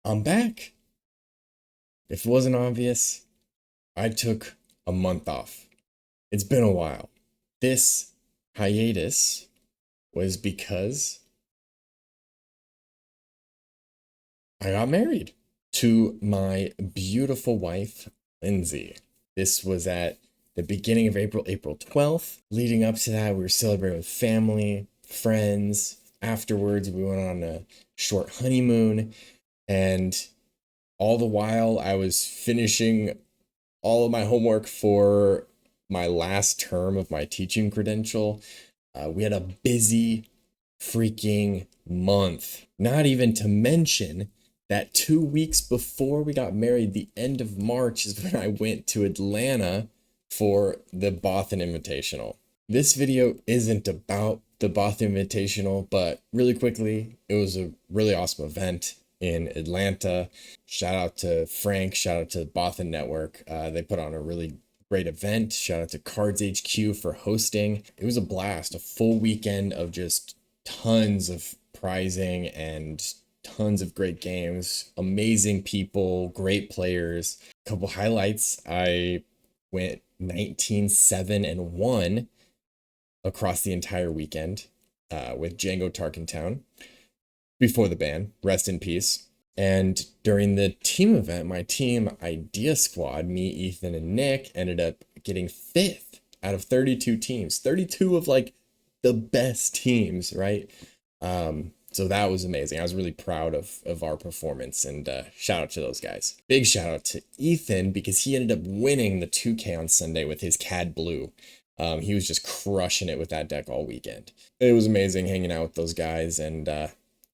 I'm back. If it wasn't obvious, I took a month off. It's been a while. This hiatus was because I got married to my beautiful wife, Lindsay. This was at the beginning of April, April 12th. Leading up to that, we were celebrating with family, friends. Afterwards, we went on a short honeymoon, and all the while, I was finishing all of my homework for my last term of my teaching credential. We had a busy freaking month. Not even to mention that 2 weeks before we got married, the end of March, is when I went to Atlanta for the Boston Invitational. This video isn't about the Boston Invitational, but really quickly, it was a really awesome event in Atlanta. Shout out to Frank, shout out to the Boston Network. They put on a really great event. Shout out to Cards HQ for hosting. It was a blast, a full weekend of just tons of prizing and tons of great games, amazing people, great players. A couple highlights: I went 19-7-1 across the entire weekend with Django Tarkintown before the ban. Rest in peace. And during the team event, my team Idea Squad, me, Ethan, and Nick, ended up getting fifth out of 32 teams. 32 of like the best teams, right? So that was amazing. I was really proud of our performance, and shout out to those guys. Big shout out to Ethan because he ended up winning the 2K on Sunday with his Cad Blue. He was just crushing it with that deck all weekend. It was amazing hanging out with those guys and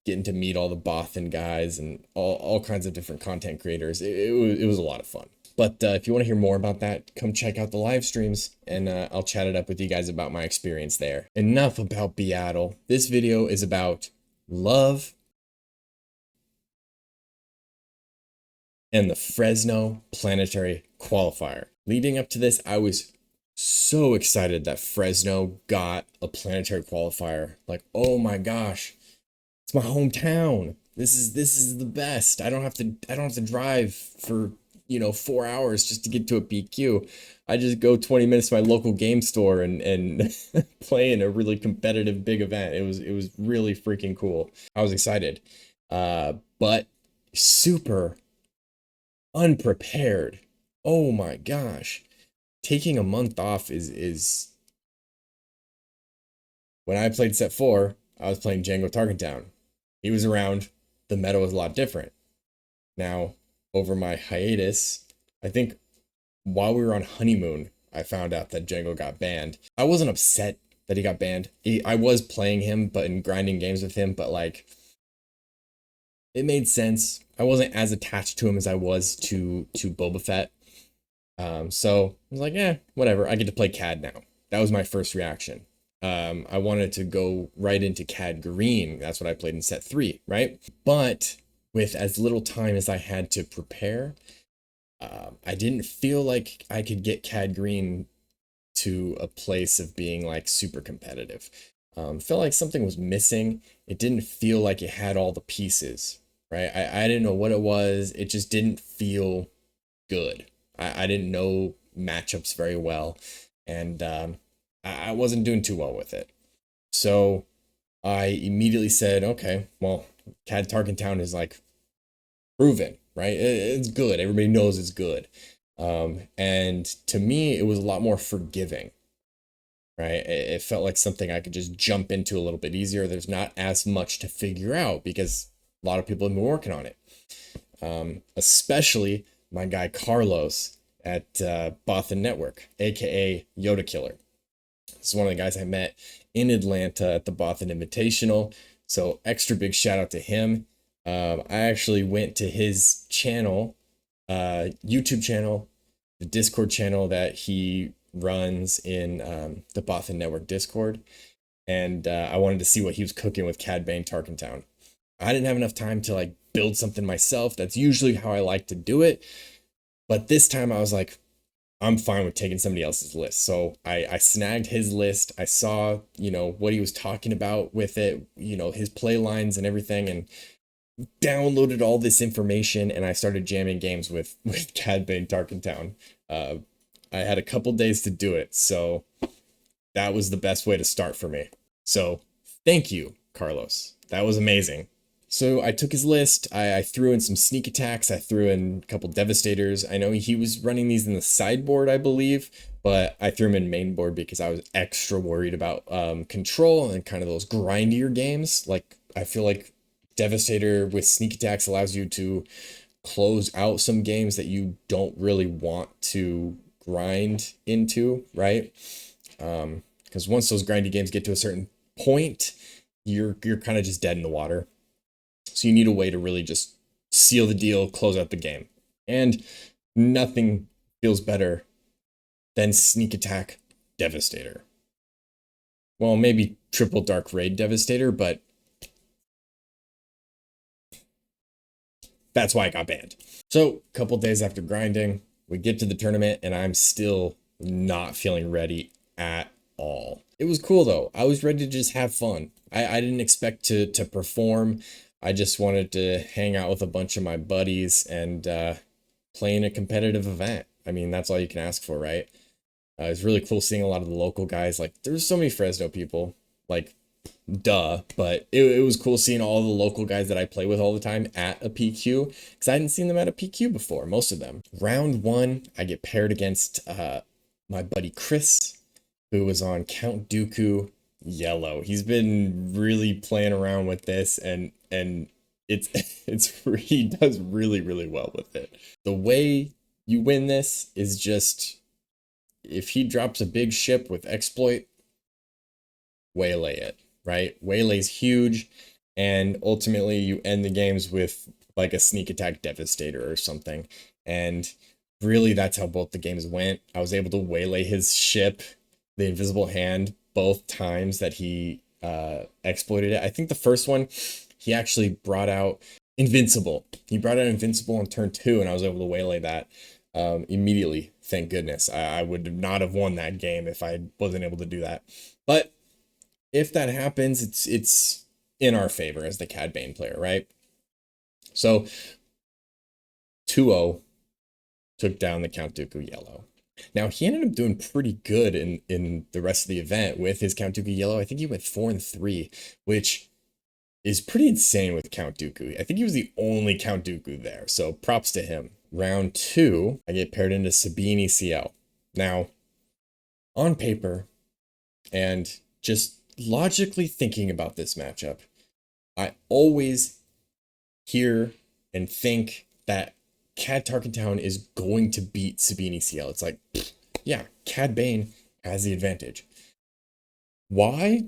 getting to meet all the Bothan guys and all kinds of different content creators. It was a lot of fun. But if you want to hear more about that, come check out the live streams, and I'll chat it up with you guys about my experience there. Enough about Beatle. This video is about love and the Fresno Planetary Qualifier. Leading up to this, I was so excited that Fresno got a planetary qualifier. Like, oh my gosh, it's my hometown. This is the best. I don't have to drive for 4 hours just to get to a PQ. I just go 20 minutes to my local game store and play in a really competitive big event. It was really freaking cool. I was excited, but super unprepared. Oh my gosh, taking a month off is when I played set 4, I was playing Django Tarkintown. He was around. The meta was a lot different. Now, over my hiatus, I think while we were on honeymoon, I found out that Django got banned. I wasn't upset that he got banned. I was playing him, but in grinding games with him, but like, it made sense. I wasn't as attached to him as I was to Boba Fett. So I was like, whatever. I get to play Cad now. That was my first reaction. I wanted to go right into Cad Green. That's what I played in set 3, right? But with as little time as I had to prepare, I didn't feel like I could get Cad Green to a place of being like super competitive. Felt like something was missing. It didn't feel like it had all the pieces, right? I didn't know what it was. It just didn't feel good. I didn't know matchups very well, and I wasn't doing too well with it. So I immediately said, okay, well, Cad Tarkintown is like proven, right? It's good. Everybody knows it's good. And to me, it was a lot more forgiving, right? It felt like something I could just jump into a little bit easier. There's not as much to figure out because a lot of people have been working on it. Especially my guy Carlos at Boston Network, aka Yoda Killer. This is one of the guys I met in Atlanta at the Boston Invitational. So extra big shout out to him. I actually went to his channel, YouTube channel, the Discord channel that he runs in the Boston Network Discord. And I wanted to see what he was cooking with Cad Bane Tarkintown. I didn't have enough time to like build something myself. That's usually how I like to do it. But this time I was like, I'm fine with taking somebody else's list. So I snagged his list. I saw, what he was talking about with it, his play lines and everything. And downloaded all this information and I started jamming games with Cad Bane Tarkintown. I had a couple days to do it, so that was the best way to start for me. So thank you, Carlos. That was amazing. So I took his list. I threw in some sneak attacks. I threw in a couple devastators. I know he was running these in the sideboard, I believe, but I threw him in main board because I was extra worried about control and kind of those grindier games. Like, I feel like Devastator with sneak attacks allows you to close out some games that you don't really want to grind into, right? Because once those grindy games get to a certain point, you're kind of just dead in the water. So you need a way to really just seal the deal, close out the game. And nothing feels better than sneak attack Devastator. Well, maybe triple dark raid Devastator, but that's why I got banned. So a couple days after grinding, we get to the tournament and I'm still not feeling ready at all. It was cool though. I was ready to just have fun. I didn't expect to perform. I just wanted to hang out with a bunch of my buddies and play in a competitive event. I mean, that's all you can ask for, right? It was really cool seeing a lot of the local guys. Like, there's so many Fresno people, like, duh, but it was cool seeing all the local guys that I play with all the time at a PQ, because I hadn't seen them at a PQ before, most of them. Round one, I get paired against my buddy Chris, who was on Count Dooku Yellow. He's been really playing around with this, and it's he does really, really well with it. The way you win this is just, if he drops a big ship with exploit, waylay it, right? Waylay's huge, and ultimately you end the games with like a sneak attack Devastator or something. And really, that's how both the games went. I was able to waylay his ship, the Invisible Hand, both times that he exploited it. I think the first one, he actually brought out Invincible. He brought out Invincible on turn 2, and I was able to waylay that immediately. Thank goodness. I would not have won that game if I wasn't able to do that. But if that happens, it's in our favor as the Cad Bane player, right? So 2-0 took down the Count Dooku Yellow. Now, he ended up doing pretty good in the rest of the event with his Count Dooku Yellow. I think he went 4-3, which is pretty insane with Count Dooku. I think he was the only Count Dooku there, so props to him. Round 2, I get paired into Sabine ECL. Now, on paper, and just logically thinking about this matchup, I always hear and think that Cad Tarkintown is going to beat Sabine ECL. It's like, yeah, Cad Bane has the advantage. Why?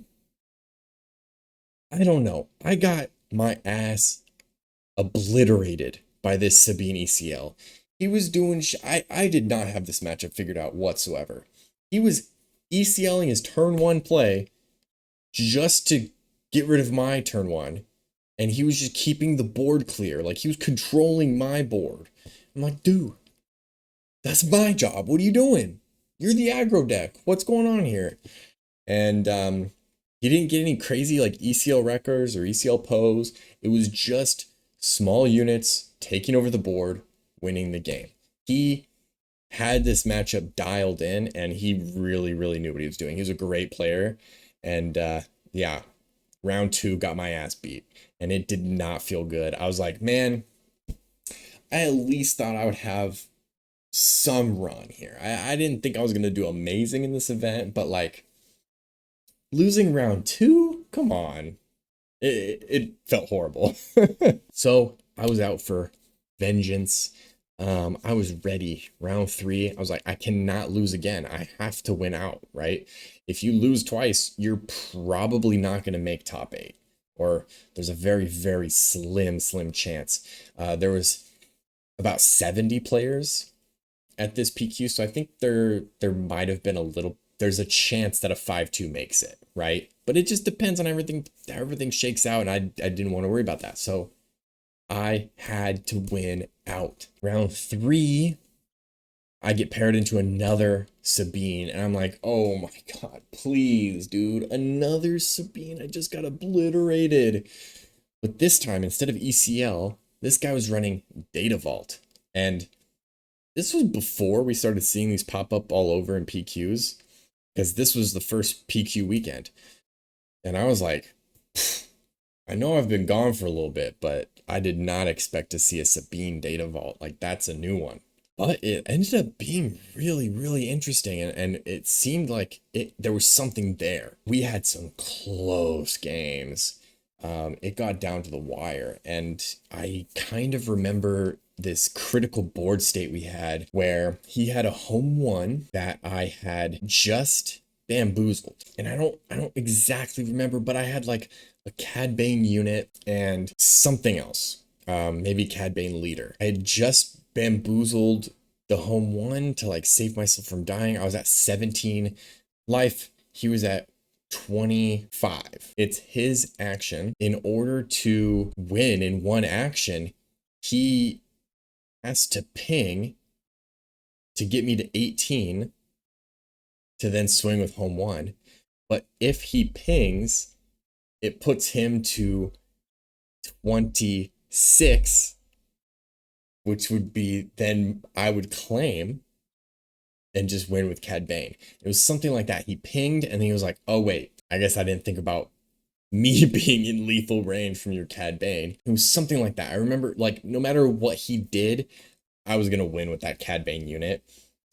I don't know. I got my ass obliterated by this Sabine ECL. He was doing I did not have this matchup figured out whatsoever. He was ECLing his turn 1 play just to get rid of my turn 1. And he was just keeping the board clear. Like, he was controlling my board. I'm like, dude, that's my job. What are you doing? You're the aggro deck. What's going on here? And he didn't get any crazy like ECL wreckers or ECL pose. It was just small units taking over the board, winning the game. He had this matchup dialed in, and he really, really knew what he was doing. He was a great player. And yeah, round 2 got my ass beat, and it did not feel good. I was like, man, I at least thought I would have some run here. I didn't think I was going to do amazing in this event, but like, losing round 2? Come on. It felt horrible. So I was out for vengeance. I was ready. Round 3, I was like, I cannot lose again. I have to win out, right? If you lose twice, you're probably not going to make top 8. Or there's a very, very slim chance. There was about 70 players at this PQ, so I think there might have been there's a chance that a 5-2 makes it, right? But it just depends on everything shakes out, and I didn't want to worry about that. So I had to win out. Round 3, I get paired into another Sabine, and I'm like, oh my god, please, dude, another Sabine. I just got obliterated. But this time, instead of ECL, this guy was running Data Vault. And this was before we started seeing these pop up all over in PQs, because this was the first PQ weekend. And I was like, I know I've been gone for a little bit, but I did not expect to see a Sabine Data Vault. Like, that's a new one. But it ended up being really, really interesting, and it seemed like there was something there. We had some close games. It got down to the wire, and I kind of remember this critical board state we had where he had a home one that I had just bamboozled. And I don't exactly remember, but I had like a Cad Bane unit and something else. Maybe Cad Bane leader. I had just bamboozled the home one to like save myself from dying. I was at 17 life. He was at 25. It's his action. In order to win in one action, he has to ping to get me to 18 to then swing with home one. But if he pings, it puts him to 26, which would be then I would claim and just win with Cad Bane. It was something like that. He pinged and then he was like, oh wait, I guess I didn't think about me being in lethal range from your Cad Bane. It was something like that. I remember like no matter what he did, I was gonna win with that Cad Bane unit.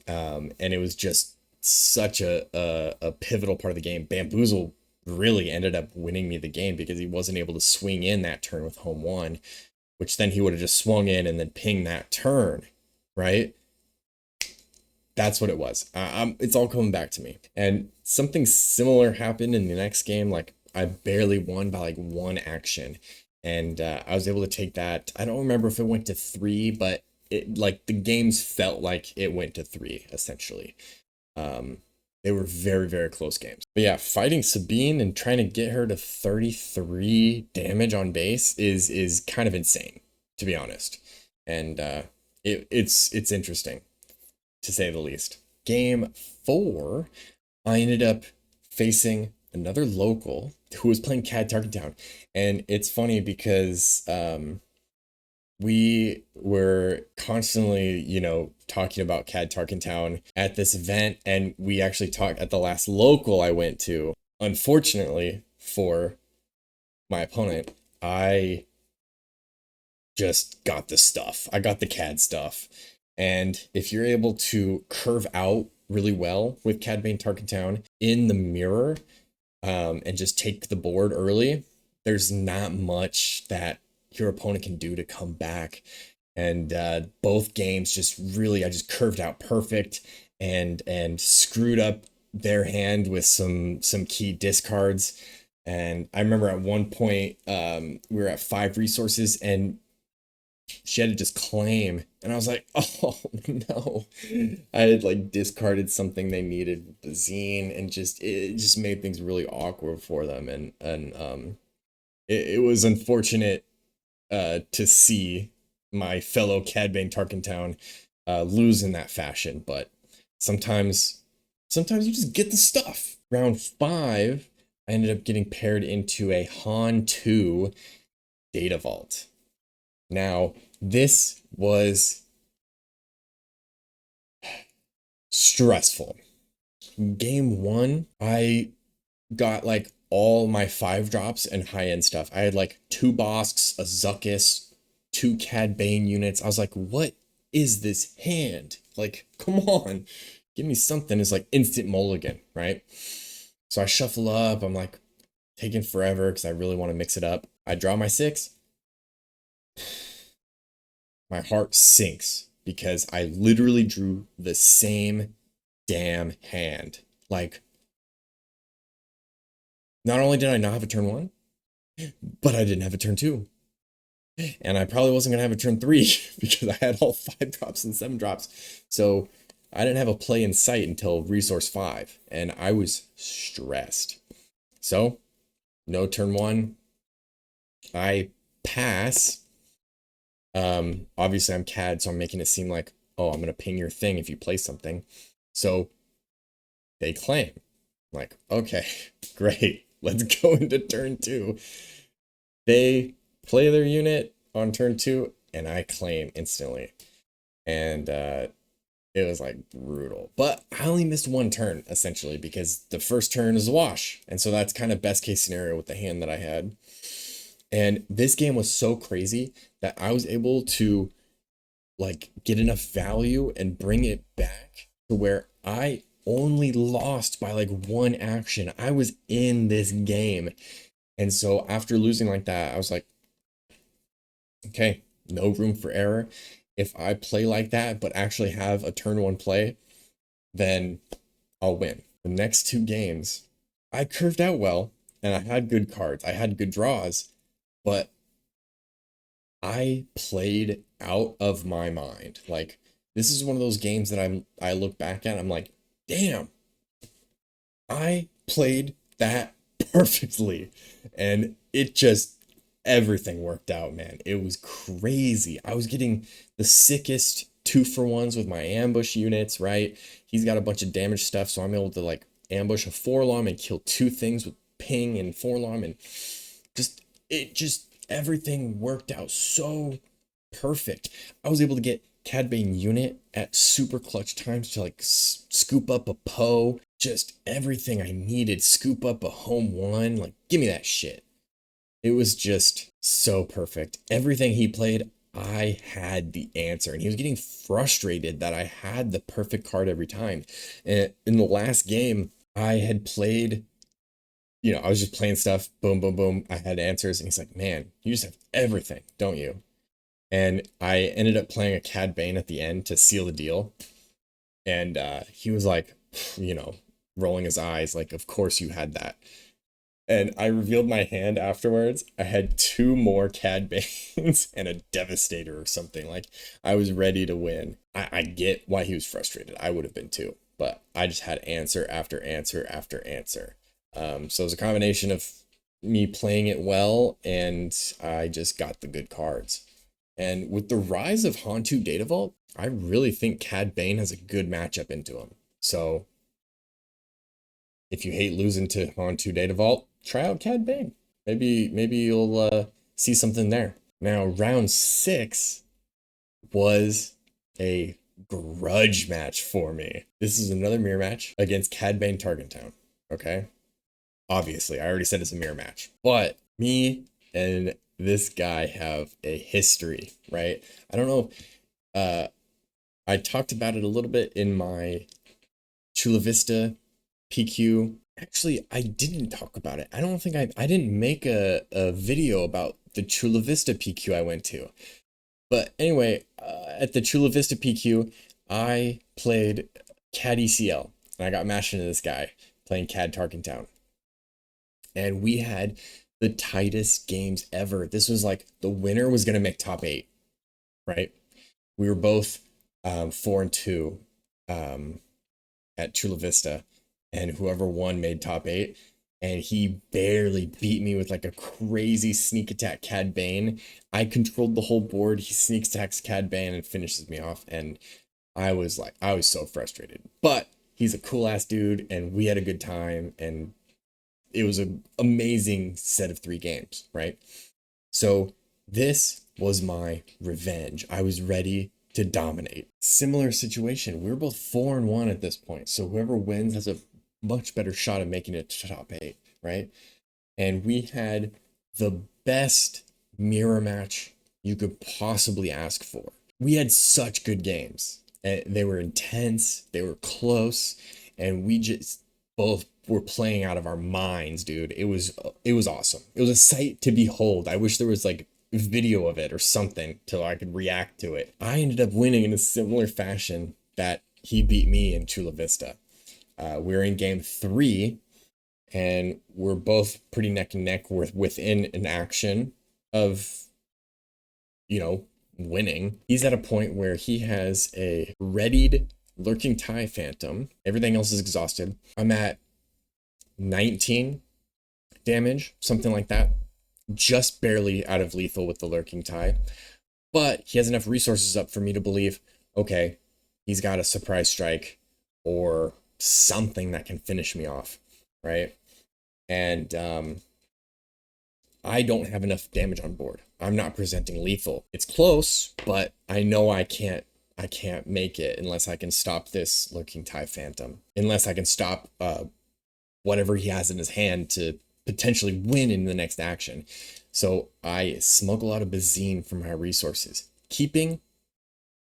And it was just such a pivotal part of the game. Bamboozle really ended up winning me the game because he wasn't able to swing in that turn with home one, which then he would have just swung in and then pinged that turn, right? That's what it was. It's all coming back to me. And something similar happened in the next game. Like I barely won by like one action, and I was able to take that. I don't remember if it went to 3, but it like the games felt like it went to 3 essentially. They were very, very close games. But yeah, fighting Sabine and trying to get her to 33 damage on base is kind of insane, to be honest. And it's interesting, to say the least. Game 4, I ended up facing another local who was playing Cad Tarkintown. And it's funny because we were constantly, talking about Cad Tarkintown at this event, and we actually talked at the last local I went to. Unfortunately for my opponent, I just got the stuff. I got the Cad stuff. And if you're able to curve out really well with Cad Bane Tarkintown in the mirror, and just take the board early, there's not much that your opponent can do to come back. And both games I just curved out perfect and screwed up their hand with some key discards. And I remember at one point we were at 5 resources and she had to just claim, and I was like, oh no. I had like discarded something they needed with the zine, and it just made things really awkward for them. And it was unfortunate to see my fellow Cad Bane Tarkintown lose in that fashion, but sometimes you just get the stuff. Round 5, I ended up getting paired into a Han 2 Data Vault. Now, this was stressful. Game 1, I got like all my 5 drops and high-end stuff. I had like 2 Bosks, a Zuckus, 2 Cad Bane units. I was like, what is this hand? Like, come on, give me something. It's like instant mulligan, right? So I shuffle up. I'm like taking forever because I really want to mix it up. I draw my 6. My heart sinks because I literally drew the same damn hand. Like, not only did I not have a turn 1, but I didn't have a turn 2. And I probably wasn't going to have a turn 3 because I had all 5 drops and 7 drops. So I didn't have a play in sight until resource 5. And I was stressed. So, no turn 1. I pass. Obviously I'm Cad, so I'm making it seem like, oh, I'm going to ping your thing if you play something. So they claim. I'm like, okay, great. Let's go into turn 2. They play their unit on turn 2, and I claim instantly. And it was like brutal. But I only missed one turn essentially because the first turn is a wash. And so that's kind of best case scenario with the hand that I had. And this game was so crazy that I was able to like get enough value and bring it back to where I only lost by like one action. I was in this game. And so after losing like that, I was like, okay, no room for error. If I play like that, but actually have a turn 1 play, then I'll win. The next 2 games, I curved out well and I had good cards. I had good draws, but I played out of my mind. Like, this is one of those games that I look back at, I'm like, damn, I played that perfectly. And it just, everything worked out, man. It was crazy. I was getting the sickest 2-for-1s with my ambush units, right? He's got a bunch of damage stuff, so I'm able to like ambush a 4-alarm and kill 2 things with ping and 4-alarm, and everything worked out so perfect. I was able to get Cad Bane unit at super clutch times to like scoop up a Poe, just everything I needed, scoop up a home 1, like give me that shit. It was just so perfect. Everything he played, I had the answer. And he was getting frustrated that I had the perfect card every time. And in the last game, I had played, I was just playing stuff, boom, boom, boom. I had answers. And he's like, man, you just have everything, don't you? And I ended up playing a Cad Bane at the end to seal the deal. And he was like, rolling his eyes, like, of course you had that. And I revealed my hand afterwards. I had 2 more Cad Banes and a Devastator or something. Like, I was ready to win. I get why he was frustrated. I would have been too. But I just had answer after answer after answer. So it was a combination of me playing it well, and I just got the good cards. And with the rise of Hantu Data Vault, I really think Cad Bane has a good matchup into him. So if you hate losing to Hantu Data Vault, try out Cad Bane. Maybe you'll see something there. Now, round 6 was a grudge match for me. This is another mirror match against Cad Bane Tarkintown. Okay? Obviously, I already said it's a mirror match. But me and this guy have a history, right? I don't know. I talked about it a little bit in my Chula Vista PQ. Actually, I didn't talk about it. I don't think I didn't make a video about the Chula Vista PQ I went to. But anyway, at the Chula Vista PQ, I played Cad ECL, and I got mashed into this guy playing Cad Tarkintown. And we had the tightest games ever. This was like the winner was going to make top 8, right? We were both 4-2 at Chula Vista, and whoever won made top 8. And he barely beat me with like a crazy sneak attack Cad Bane. I controlled the whole board. He sneak attacks Cad Bane and finishes me off. And I was so frustrated. But he's a cool ass dude, and we had a good time, and it was an amazing set of 3 games, right? So this was my revenge. I was ready to dominate. Similar situation. We were both 4-1 at this point. So whoever wins has a much better shot of making it to top 8, right? And we had the best mirror match you could possibly ask for. We had such good games. They were intense, they were close, and we just both were playing out of our minds, dude. It was awesome. It was a sight to behold. I wish there was like video of it or something till I could react to it. I ended up winning in a similar fashion that he beat me in Chula Vista. We're in game 3, and we're both pretty neck and neck. We're within an action of, winning. He's at a point where he has a readied Lurking Tie Phantom. Everything else is exhausted. I'm at 19 damage, something like that. Just barely out of lethal with the Lurking Tie. But he has enough resources up for me to believe, okay, he's got a surprise strike or something that can finish me off, right? And I don't have enough damage on board. I'm not presenting lethal. It's close, but I know I can't make it unless I can stop this Lurking TIE Phantom. Unless I can stop whatever he has in his hand to potentially win in the next action. So I smuggle out a Bazine from my resources, keeping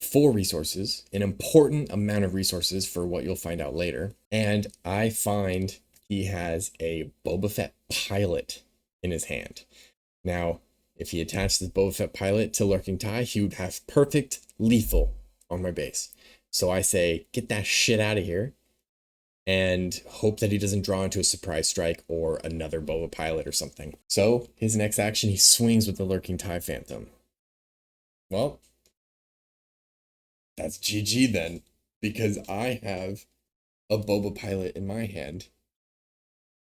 4 resources, an important amount of resources for what you'll find out later. And I find he has a Boba Fett pilot in his hand. Now, if he attached the Boba Fett pilot to Lurking TIE, he would have perfect lethal on my base. So I say, get that shit out of here, and hope that he doesn't draw into a surprise strike or another Boba pilot or something. So his next action, he swings with the Lurking TIE Phantom. Well, that's GG then, because I have a Boba pilot in my hand,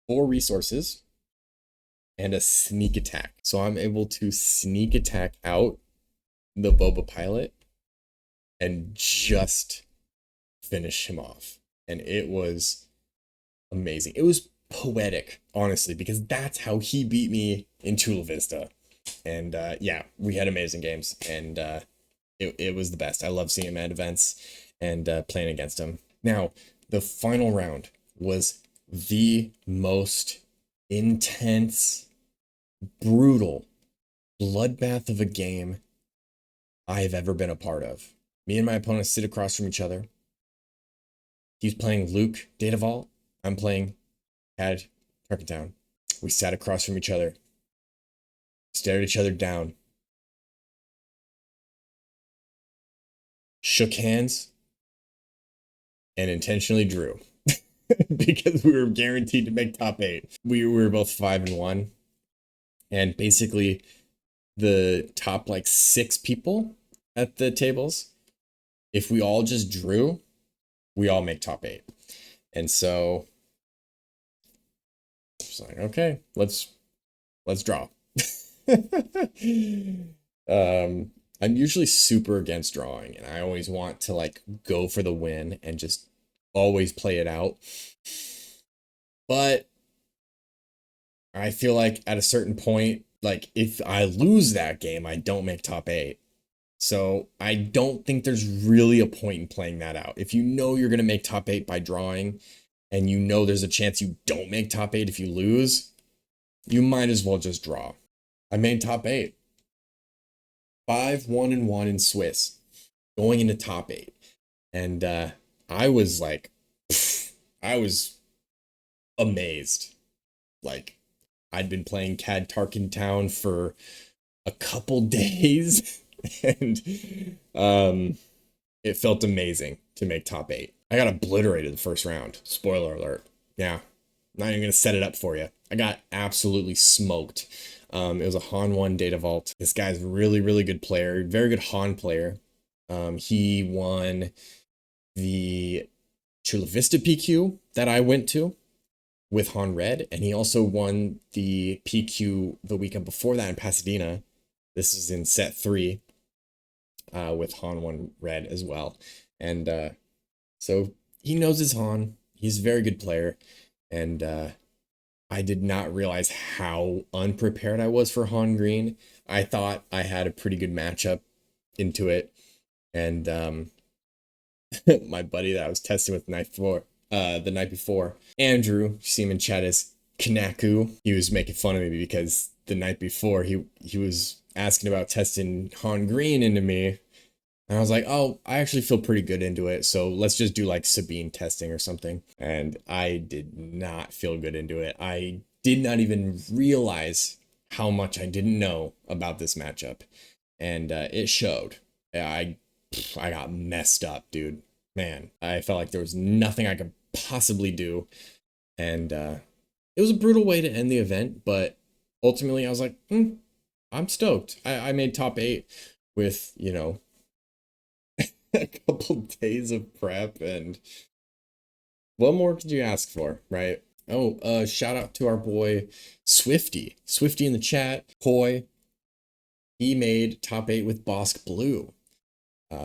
4 resources, and a sneak attack. So I'm able to sneak attack out the Boba pilot and just finish him off. And it was amazing. It was poetic, honestly, because that's how he beat me in Chula Vista. And yeah, we had amazing games, and it was the best. I love seeing him at events and playing against him. Now, the final round was the most intense, brutal bloodbath of a game I've ever been a part of. Me and my opponent sit across from each other. He's playing Luke Data Vault. I'm playing Cad Tarkintown. We sat across from each other, stared each other down, shook hands, and intentionally drew. Because we were guaranteed to make top 8. We were both 5-1. And basically, the top like 6 people at the tables, if we all just drew, we all make top 8. And so it's like, okay, let's draw. I'm usually super against drawing, and I always want to like go for the win and just always play it out. But I feel like at a certain point, like if I lose that game, I don't make top 8. So I don't think there's really a point in playing that out. If you know you're going to make top 8 by drawing, and you know there's a chance you don't make top 8 if you lose, you might as well just draw. I made top 8. 5-1-1 in Swiss, going into top 8. And I was like, I was amazed. Like, I'd been playing Cad Tarkintown for a couple days, and it felt amazing to make top 8. I got obliterated the first round. Spoiler alert. Yeah, not even gonna set it up for you. I got absolutely smoked. It was a Han 1 Data Vault. This guy's a really, really good player, very good Han player. He won the Chula Vista PQ that I went to with Han Red, and he also won the PQ the weekend before that in Pasadena. This is in set 3 with Han 1 Red as well. And so he knows his Han. He's a very good player, and I did not realize how unprepared I was for Han Green. I thought I had a pretty good matchup into it, and my buddy that I was testing with the night before, Andrew, you see him in chat as Kanaku. He was making fun of me because the night before he was asking about testing Han Green into me. And I was like, oh, I actually feel pretty good into it, so let's just do like Sabine testing or something. And I did not feel good into it. I did not even realize how much I didn't know about this matchup. And it showed. I got messed up, dude. Man, I felt like there was nothing I could possibly do. And it was a brutal way to end the event, but ultimately I was like, I'm stoked. I made top 8 with, you know, a couple days of prep, and what more could you ask for, right? Oh, shout out to our boy Swifty in the chat. Poi, he made top 8 with Bosk Blue,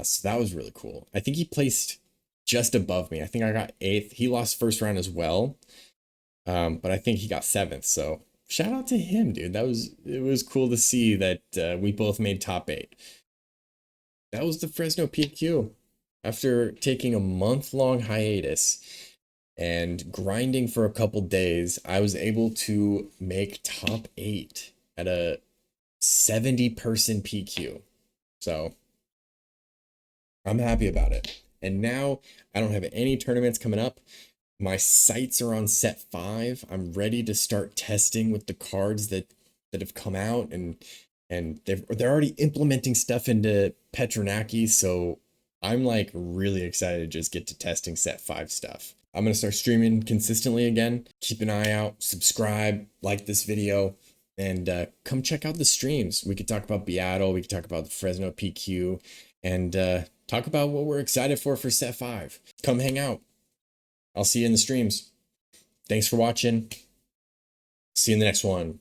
so that was really cool. I think he placed just above me. I think I got 8th. He lost first round as well, but I think he got 7th, so shout out to him, dude. It was cool to see that we both made top 8. That was the Fresno PQ. After taking a month-long hiatus and grinding for a couple days, I was able to make top 8 at a 70-person PQ. So I'm happy about it. And now I don't have any tournaments coming up. My sights are on set 5. I'm ready to start testing with the cards that have come out, and they're already implementing stuff into Petronaki, so I'm like really excited to just get to testing set 5 stuff. I'm gonna start streaming consistently again. Keep an eye out, subscribe, like this video, and come check out the streams. We could talk about Beatle, we could talk about the Fresno PQ, and talk about what we're excited for set 5. Come hang out. I'll see you in the streams. Thanks for watching. See you in the next one.